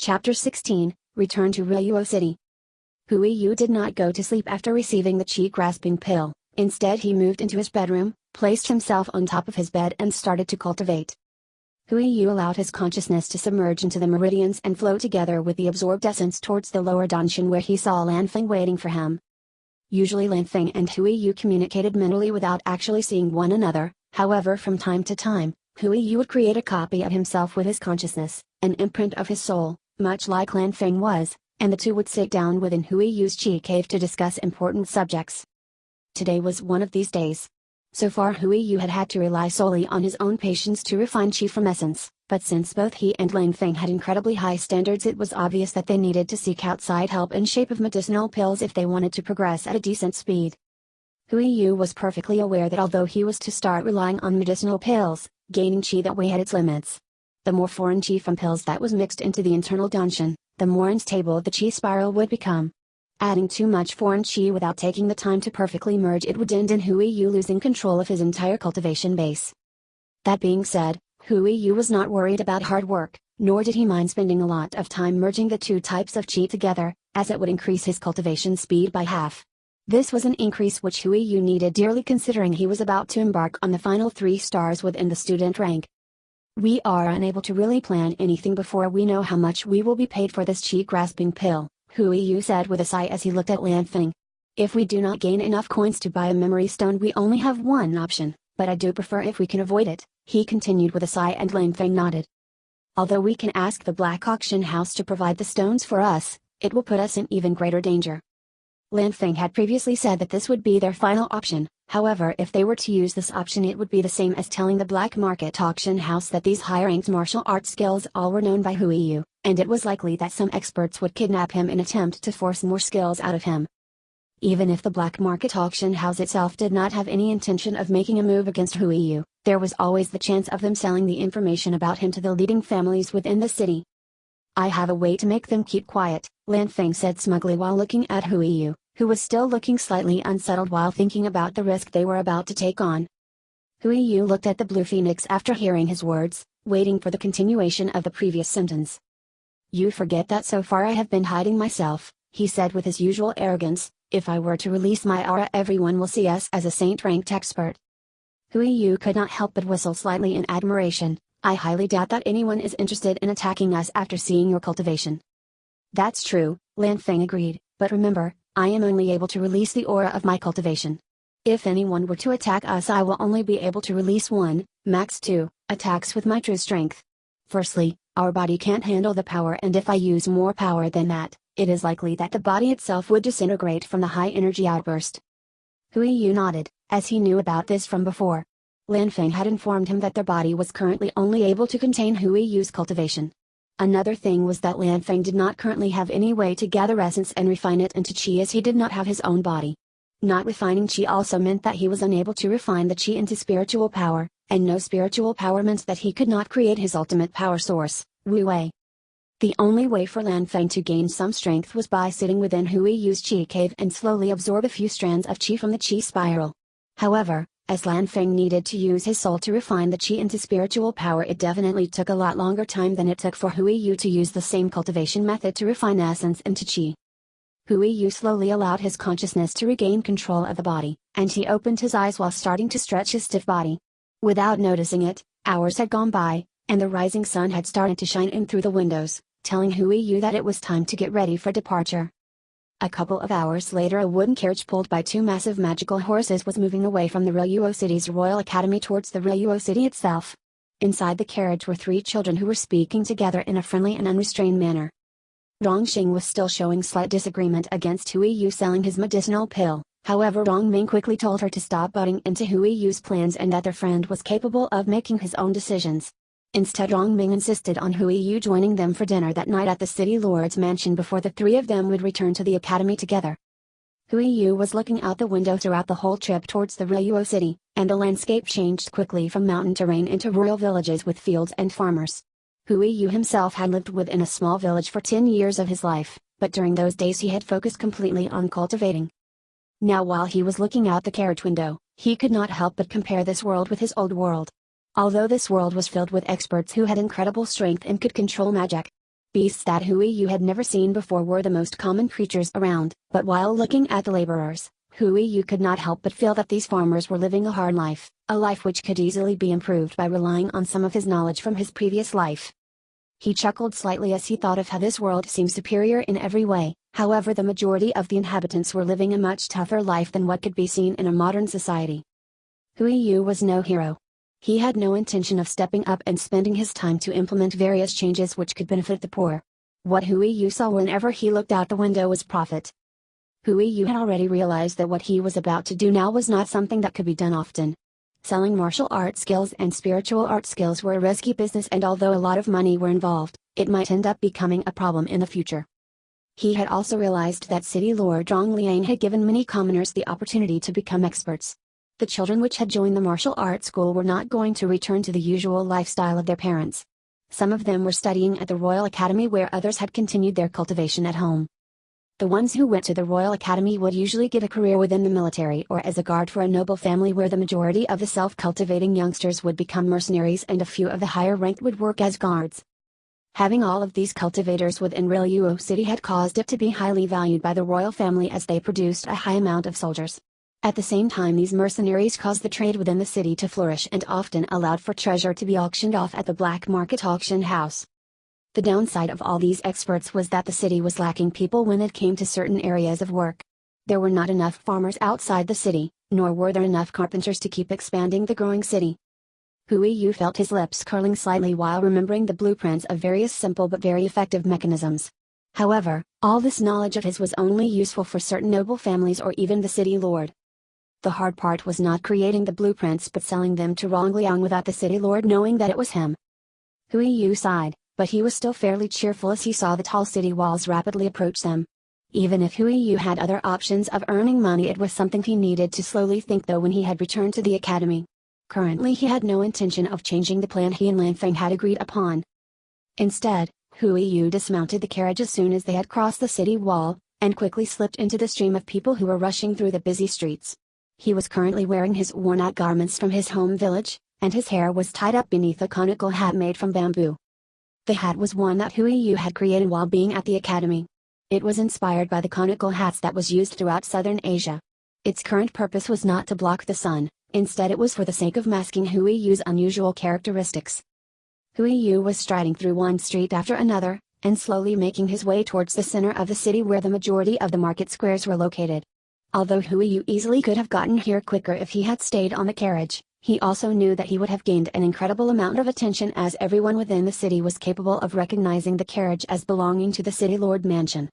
Chapter 16, Return to Ryuo City. Hui Yu did not go to sleep after receiving the chi-grasping pill. Instead he moved into his bedroom, placed himself on top of his bed and started to cultivate. Hui Yu allowed his consciousness to submerge into the meridians and flow together with the absorbed essence towards the lower danshan where he saw Lanfeng waiting for him. Usually Lanfeng and Hui Yu communicated mentally without actually seeing one another, however from time to time, Hui Yu would create a copy of himself with his consciousness, an imprint of his soul, much like Lanfeng was, and the two would sit down within Hui Yu's chi cave to discuss important subjects. Today was one of these days. So far Hui Yu had had to rely solely on his own patience to refine chi from essence, but since both he and Lanfeng had incredibly high standards it was obvious that they needed to seek outside help in shape of medicinal pills if they wanted to progress at a decent speed. Hui Yu was perfectly aware that although he was to start relying on medicinal pills, gaining chi that way had its limits. The more foreign chi from pills that was mixed into the internal danshan, the more unstable the chi spiral would become. Adding too much foreign chi without taking the time to perfectly merge it would end in Hui Yu losing control of his entire cultivation base. That being said, Hui Yu was not worried about hard work, nor did he mind spending a lot of time merging the two types of chi together, as it would increase his cultivation speed by half. This was an increase which Hui Yu needed dearly considering he was about to embark on the final 3 stars within the student rank. We are unable to really plan anything before we know how much we will be paid for this chi-grasping pill, Hui Yu said with a sigh as he looked at Lanfeng. If we do not gain enough coins to buy a memory stone we only have one option, but I do prefer if we can avoid it, he continued with a sigh and Lanfeng nodded. Although we can ask the Black Auction House to provide the stones for us, it will put us in even greater danger. Lanfeng had previously said that this would be their final option, however if they were to use this option it would be the same as telling the black market auction house that these high-ranked martial arts skills all were known by Hui Yu, and it was likely that some experts would kidnap him in attempt to force more skills out of him. Even if the black market auction house itself did not have any intention of making a move against Hui Yu, there was always the chance of them selling the information about him to the leading families within the city. I have a way to make them keep quiet, Lanfeng said smugly while looking at Hui Yu, who was still looking slightly unsettled while thinking about the risk they were about to take on. Hui Yu looked at the blue phoenix after hearing his words, waiting for the continuation of the previous sentence. You forget that so far I have been hiding myself, he said with his usual arrogance. If I were to release my aura everyone will see us as a saint-ranked expert. Hui Yu could not help but whistle slightly in admiration. I highly doubt that anyone is interested in attacking us after seeing your cultivation. That's true, Lanfeng agreed, but remember, I am only able to release the aura of my cultivation. If anyone were to attack us I will only be able to release 1, max 2, attacks with my true strength. Firstly, our body can't handle the power and if I use more power than that, it is likely that the body itself would disintegrate from the high energy outburst. Hui Yu nodded, as he knew about this from before. Lanfeng had informed him that their body was currently only able to contain Hui Yu's cultivation. Another thing was that Lanfeng did not currently have any way to gather essence and refine it into chi as he did not have his own body. Not refining chi also meant that he was unable to refine the chi into spiritual power, and no spiritual power meant that he could not create his ultimate power source, Wu Wei. The only way for Lanfeng to gain some strength was by sitting within Hui Yu's chi cave and slowly absorb a few strands of chi from the chi spiral. However, as Lanfeng needed to use his soul to refine the chi into spiritual power it definitely took a lot longer time than it took for Hui Yu to use the same cultivation method to refine essence into chi. Hui Yu slowly allowed his consciousness to regain control of the body, and he opened his eyes while starting to stretch his stiff body. Without noticing it, hours had gone by, and the rising sun had started to shine in through the windows, telling Hui Yu that it was time to get ready for departure. A couple of hours later a wooden carriage pulled by 2 massive magical horses was moving away from the Ryuo City's Royal Academy towards the Ryuo City itself. Inside the carriage were 3 children who were speaking together in a friendly and unrestrained manner. Rongxing was still showing slight disagreement against Hui Yu selling his medicinal pill, however Rongming quickly told her to stop butting into Hui Yu's plans and that their friend was capable of making his own decisions. Instead Rongming insisted on Hui Yu joining them for dinner that night at the city lord's mansion before the 3 of them would return to the academy together. Hui Yu was looking out the window throughout the whole trip towards the Ryuo City, and the landscape changed quickly from mountain terrain into rural villages with fields and farmers. Hui Yu himself had lived within a small village for 10 years of his life, but during those days he had focused completely on cultivating. Now while he was looking out the carriage window, he could not help but compare this world with his old world. Although this world was filled with experts who had incredible strength and could control magic, Beasts that Hui Yu had never seen before were the most common creatures around, but while looking at the laborers, Hui Yu could not help but feel that these farmers were living a hard life, a life which could easily be improved by relying on some of his knowledge from his previous life. He chuckled slightly as he thought of how this world seemed superior in every way. However, the majority of the inhabitants were living a much tougher life than what could be seen in a modern society. Hui Yu was no hero. He had no intention of stepping up and spending his time to implement various changes which could benefit the poor. What Hui Yu saw whenever he looked out the window was profit. Hui Yu had already realized that what he was about to do now was not something that could be done often. Selling martial art skills and spiritual art skills were a risky business, and although a lot of money were involved, it might end up becoming a problem in the future. He had also realized that City Lord Translator had given many commoners the opportunity to become experts. The children which had joined the martial arts school were not going to return to the usual lifestyle of their parents. Some of them were studying at the Royal Academy, where others had continued their cultivation at home. The ones who went to the Royal Academy would usually get a career within the military or as a guard for a noble family, where the majority of the self-cultivating youngsters would become mercenaries and a few of the higher ranked would work as guards. Having all of these cultivators within Riyuo City had caused it to be highly valued by the royal family, as they produced a high amount of soldiers. At the same time, these mercenaries caused the trade within the city to flourish and often allowed for treasure to be auctioned off at the black market auction house. The downside of all these experts was that the city was lacking people when it came to certain areas of work. There were not enough farmers outside the city, nor were there enough carpenters to keep expanding the growing city. Hui Yu felt his lips curling slightly while remembering the blueprints of various simple but very effective mechanisms. However, all this knowledge of his was only useful for certain noble families or even the city lord. The hard part was not creating the blueprints but selling them to Rongliang without the city lord knowing that it was him. Hui Yu sighed, but he was still fairly cheerful as he saw the tall city walls rapidly approach them. Even if Hui Yu had other options of earning money, it was something he needed to slowly think though when he had returned to the academy. Currently he had no intention of changing the plan he and Lanfeng had agreed upon. Instead, Hui Yu dismounted the carriage as soon as they had crossed the city wall, and quickly slipped into the stream of people who were rushing through the busy streets. He was currently wearing his worn-out garments from his home village, and his hair was tied up beneath a conical hat made from bamboo. The hat was one that Hui Yu had created while being at the academy. It was inspired by the conical hats that was used throughout southern Asia. Its current purpose was not to block the sun, instead it was for the sake of masking Hui Yu's unusual characteristics. Hui Yu was striding through one street after another, and slowly making his way towards the center of the city where the majority of the market squares were located. Although Hui Yu easily could have gotten here quicker if he had stayed on the carriage, he also knew that he would have gained an incredible amount of attention, as everyone within the city was capable of recognizing the carriage as belonging to the city lord mansion.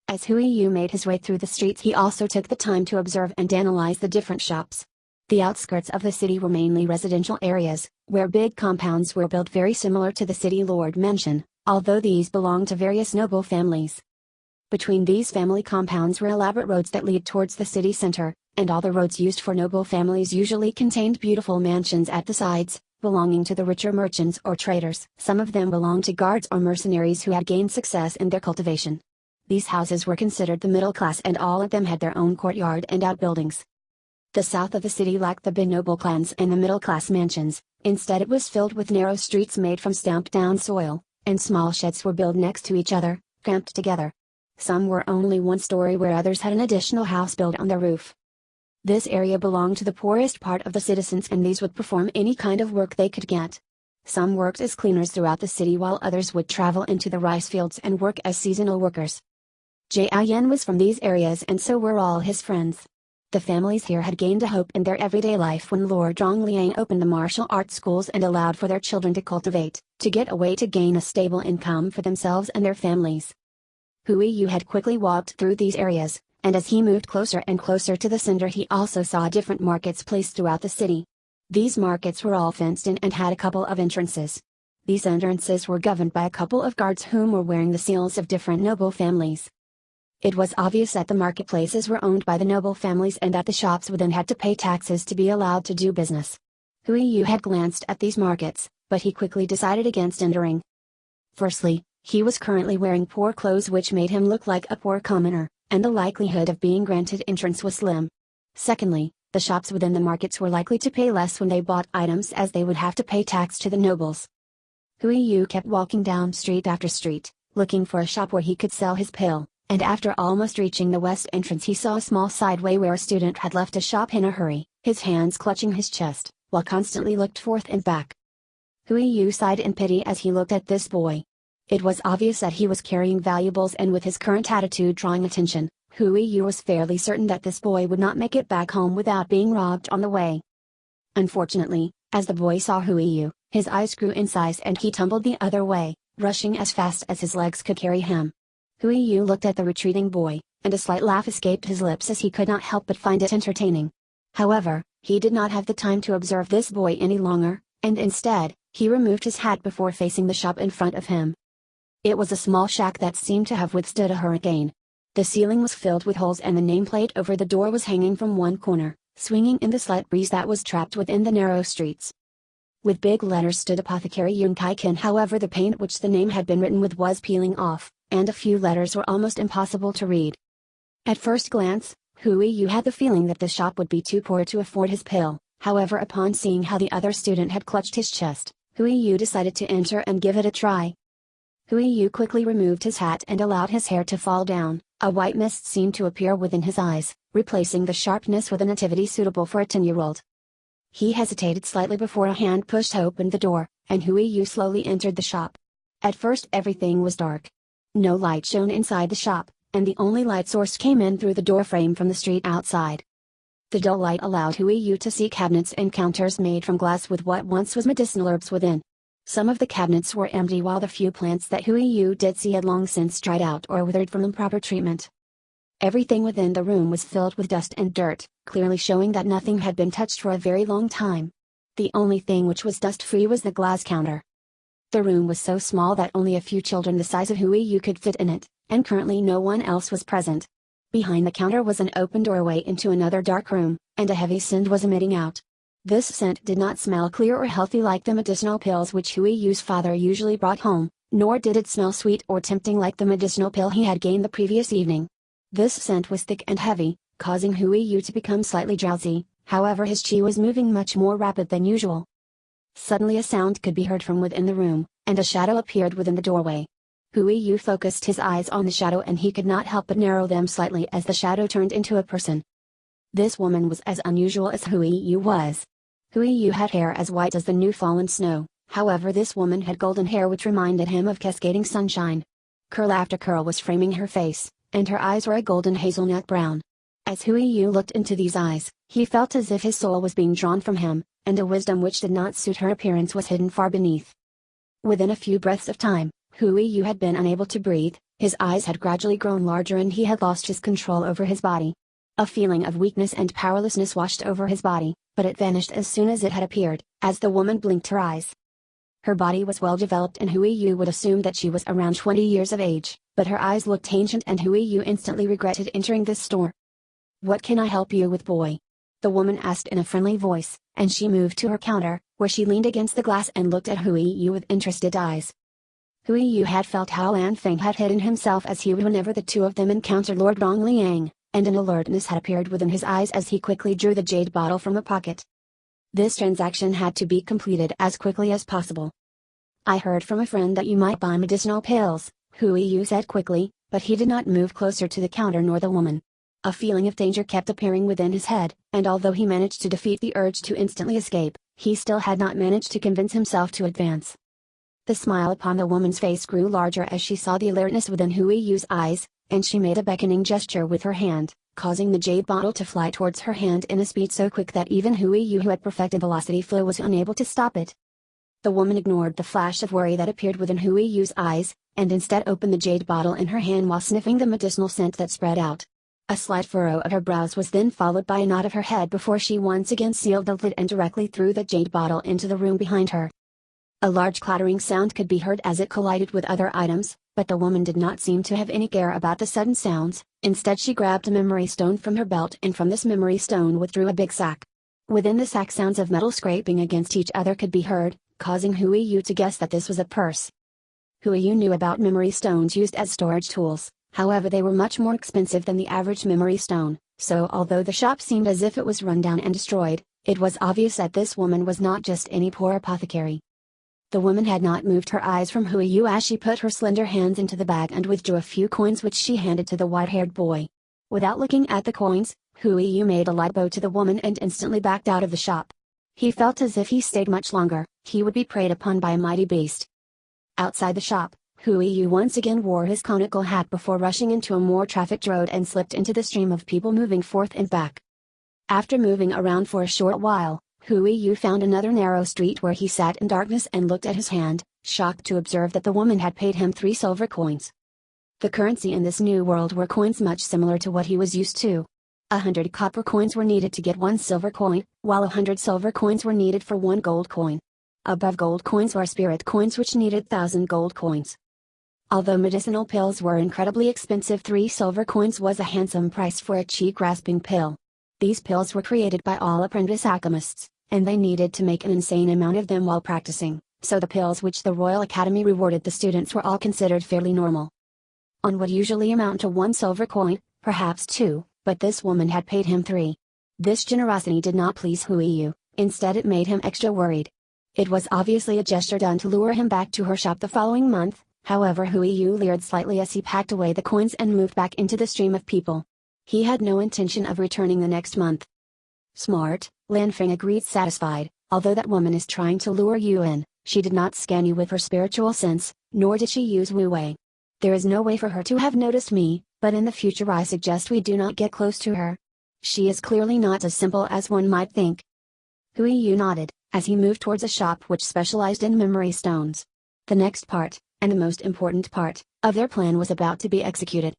As Hui Yu made his way through the streets, he also took the time to observe and analyze the different shops. The outskirts of the city were mainly residential areas, where big compounds were built very similar to the city lord mansion, although these belonged to various noble families. Between these family compounds were elaborate roads that lead towards the city center, and all the roads used for noble families usually contained beautiful mansions at the sides, belonging to the richer merchants or traders. Some of them belonged to guards or mercenaries who had gained success in their cultivation. These houses were considered the middle class, and all of them had their own courtyard and outbuildings. The south of the city lacked the big noble clans and the middle class mansions. Instead, it was filled with narrow streets made from stamped down soil, and small sheds were built next to each other, cramped together. Some were only one story, where others had an additional house built on their roof. This area belonged to the poorest part of the citizens, and these would perform any kind of work they could get. Some worked as cleaners throughout the city, while others would travel into the rice fields and work as seasonal workers. Jiayan was from these areas, and so were all his friends. The families here had gained a hope in their everyday life when Lord Zhongliang opened the martial arts schools and allowed for their children to cultivate, to get a way to gain a stable income for themselves and their families. Hui Yu had quickly walked through these areas, and as he moved closer and closer to the center, he also saw different markets placed throughout the city. These markets were all fenced in and had a couple of entrances. These entrances were governed by a couple of guards whom were wearing the seals of different noble families. It was obvious that the marketplaces were owned by the noble families and that the shops within had to pay taxes to be allowed to do business. Hui Yu had glanced at these markets, but he quickly decided against entering. Firstly, he was currently wearing poor clothes, which made him look like a poor commoner, and the likelihood of being granted entrance was slim. Secondly, the shops within the markets were likely to pay less when they bought items, as they would have to pay tax to the nobles. Hui Yu kept walking down street after street, looking for a shop where he could sell his pill, and after almost reaching the west entrance he saw a small sideway where a student had left a shop in a hurry, his hands clutching his chest, while constantly looked forth and back. Hui Yu sighed in pity as he looked at this boy. It was obvious that he was carrying valuables, and with his current attitude drawing attention, Hui Yu was fairly certain that this boy would not make it back home without being robbed on the way. Unfortunately, as the boy saw Hui Yu, his eyes grew in size and he tumbled the other way, rushing as fast as his legs could carry him. Hui Yu looked at the retreating boy, and a slight laugh escaped his lips as he could not help but find it entertaining. However, he did not have the time to observe this boy any longer, and instead, he removed his hat before facing the shop in front of him. It was a small shack that seemed to have withstood a hurricane. The ceiling was filled with holes and the nameplate over the door was hanging from one corner, swinging in the slight breeze that was trapped within the narrow streets. With big letters stood Apothecary Yun Kai Kin. However, the paint which the name had been written with was peeling off, and a few letters were almost impossible to read. At first glance, Hui Yu had the feeling that the shop would be too poor to afford his pill. However, upon seeing how the other student had clutched his chest, Hui Yu decided to enter and give it a try. Hui Yu quickly removed his hat and allowed his hair to fall down. A white mist seemed to appear within his eyes, replacing the sharpness with a nativity suitable for a 10-year-old. He hesitated slightly before a hand pushed open the door, and Hui Yu slowly entered the shop. At first everything was dark. No light shone inside the shop, and the only light source came in through the door frame from the street outside. The dull light allowed Hui Yu to see cabinets and counters made from glass with what once was medicinal herbs within. Some of the cabinets were empty, while the few plants that Hui Yu did see had long since dried out or withered from improper treatment. Everything within the room was filled with dust and dirt, clearly showing that nothing had been touched for a very long time. The only thing which was dust-free was the glass counter. The room was so small that only a few children the size of Hui Yu could fit in it, and currently no one else was present. Behind the counter was an open doorway into another dark room, and a heavy scent was emitting out. This scent did not smell clear or healthy like the medicinal pills which Hui Yu's father usually brought home, nor did it smell sweet or tempting like the medicinal pill he had gained the previous evening. This scent was thick and heavy, causing Hui Yu to become slightly drowsy. However, his chi was moving much more rapid than usual. Suddenly a sound could be heard from within the room, and a shadow appeared within the doorway. Hui Yu focused his eyes on the shadow and he could not help but narrow them slightly as the shadow turned into a person. This woman was as unusual as Hui Yu was. Hui Yu had hair as white as the new fallen snow, however this woman had golden hair which reminded him of cascading sunshine. Curl after curl was framing her face, and her eyes were a golden hazelnut brown. As Hui Yu looked into these eyes, he felt as if his soul was being drawn from him, and a wisdom which did not suit her appearance was hidden far beneath. Within a few breaths of time, Hui Yu had been unable to breathe, his eyes had gradually grown larger and he had lost his control over his body. A feeling of weakness and powerlessness washed over his body, but it vanished as soon as it had appeared, as the woman blinked her eyes. Her body was well developed and Hui Yu would assume that she was around 20 years of age, but her eyes looked ancient and Hui Yu instantly regretted entering this store. "What can I help you with, boy?" the woman asked in a friendly voice, and she moved to her counter, where she leaned against the glass and looked at Hui Yu with interested eyes. Hui Yu had felt how Lan Feng had hidden himself as he would whenever the two of them encountered Lord Rong Liang, and an alertness had appeared within his eyes as he quickly drew the jade bottle from a pocket. This transaction had to be completed as quickly as possible. "I heard from a friend that you might buy medicinal pills," Hui Yu said quickly, but he did not move closer to the counter nor the woman. A feeling of danger kept appearing within his head, and although he managed to defeat the urge to instantly escape, he still had not managed to convince himself to advance. The smile upon the woman's face grew larger as she saw the alertness within Hui Yu's eyes, and she made a beckoning gesture with her hand, causing the jade bottle to fly towards her hand in a speed so quick that even Hui Yu, who had perfected velocity flow, was unable to stop it. The woman ignored the flash of worry that appeared within Hui Yu's eyes, and instead opened the jade bottle in her hand while sniffing the medicinal scent that spread out. A slight furrow of her brows was then followed by a nod of her head before she once again sealed the lid and directly threw the jade bottle into the room behind her. A large clattering sound could be heard as it collided with other items, but the woman did not seem to have any care about the sudden sounds. Instead, she grabbed a memory stone from her belt and from this memory stone withdrew a big sack. Within the sack, sounds of metal scraping against each other could be heard, causing Hui Yu to guess that this was a purse. Hui Yu knew about memory stones used as storage tools, however they were much more expensive than the average memory stone, so although the shop seemed as if it was run down and destroyed, it was obvious that this woman was not just any poor apothecary. The woman had not moved her eyes from Hui Yu as she put her slender hands into the bag and withdrew a few coins which she handed to the white-haired boy. Without looking at the coins, Hui Yu made a light bow to the woman and instantly backed out of the shop. He felt as if he stayed much longer, he would be preyed upon by a mighty beast. Outside the shop, Hui Yu once again wore his conical hat before rushing into a more trafficked road and slipped into the stream of people moving forth and back. After moving around for a short while, Hui Yu found another narrow street where he sat in darkness and looked at his hand, shocked to observe that the woman had paid him 3 silver coins. The currency in this new world were coins much similar to what he was used to. 100 copper coins were needed to get 1 silver coin, while 100 silver coins were needed for 1 gold coin. Above gold coins were spirit coins which needed 1,000 gold coins. Although medicinal pills were incredibly expensive, 3 silver coins was a handsome price for a chi-grasping pill. These pills were created by all apprentice alchemists, and they needed to make an insane amount of them while practicing, so the pills which the Royal Academy rewarded the students were all considered fairly normal. On would usually amount to 1 silver coin, perhaps 2, but this woman had paid him 3. This generosity did not please Hui Yu, instead it made him extra worried. It was obviously a gesture done to lure him back to her shop the following month, however Hui Yu leered slightly as he packed away the coins and moved back into the stream of people. He had no intention of returning the next month. Smart, Lan Feng agreed satisfied, although that woman is trying to lure you in, she did not scan you with her spiritual sense, nor did she use Wu Wei. There is no way for her to have noticed me, but in the future I suggest we do not get close to her. She is clearly not as simple as one might think. Hui Yu nodded, as he moved towards a shop which specialized in memory stones. The next part, and the most important part, of their plan was about to be executed.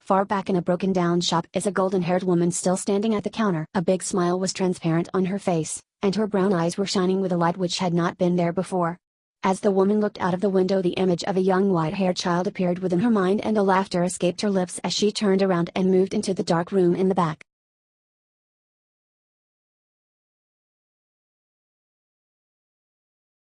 Far back in a broken-down shop is a golden-haired woman still standing at the counter. A big smile was transparent on her face, and her brown eyes were shining with a light which had not been there before. As the woman looked out of the window, the image of a young white-haired child appeared within her mind and a laughter escaped her lips as she turned around and moved into the dark room in the back.